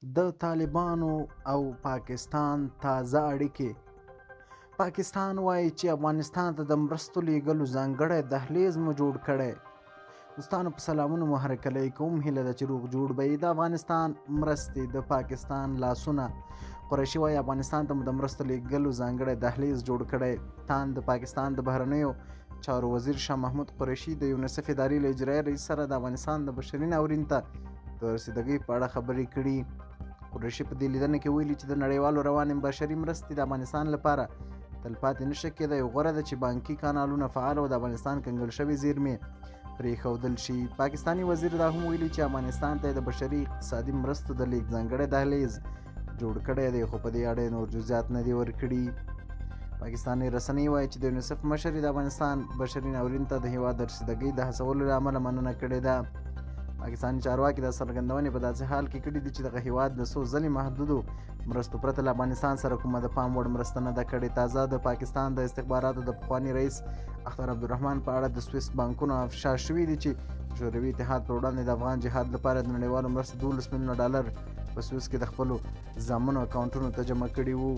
د طالبانو او پاکستان تازه اړیکې. پاکستان وایي چې افغانستان ته د مرستو لیږلو ځانګړی دهلیز مو جوړ کړی. دوستانو په سلامونو مو هرکلی کوم. هیله ده چې روغ جوړ به د افغانستان مرستې د پاکستان لاسونه. قریشي وایي افغانستان ته مو د مرستو لیږلو ځانګړی دهلیز جوړ کړی. تان د پاکستان د بهرنیو چارو وزیر شاه محمود قریشي د یونیسف ادارې له اجرایي رئیس سره د افغانستان د بشري ناورین ته د رسیدګۍ په اړه خبرې کړي. قریشي په دې لیدنه کې ویلي چې د نړیوالو روانې بشري مرستې د افغانستان لپاره تلپاتې نشي کېدی. غوره ده چې بانکي کانالونه فعال او د افغانستان کنګل شوې زیرمې پرېښودل شي. پاکستاني وزیر دا هم ویلي چې افغانستان ته د بشري اقتصادي مرستو د لیږد ځانګړی دهلیز جوړ کړی دی، خو په دې اړه نور جزئیات نه دي ورکړي. پاکستاني رسنۍ وایي چې د یونیسف مشر د افغانستان بشري ناورین ته د هېواد د رسیدګۍ د هڅولو له امله مننه کړې ده. پاکستاني چارواکي دا څرګندونې په داسې حال کې کړي دي چې دغه هېواد د څو ځلې محدودو مرستو پرته له افغانستان سره کومه د پام وړ مرسته نه ده کړې. تازه د پاکستان د استخباراتو د پخواني رئیس اختر عبدالرحمن په اړه د سویس بانکونو افشا شوي دي چې شوروي اتحاد پر وړاندې د افغان جهاد لپاره د نړیوالو مرستو $12 میلیونه په سویس کې د خپلو زامنو اکاونټونو ته جمع کړي وو.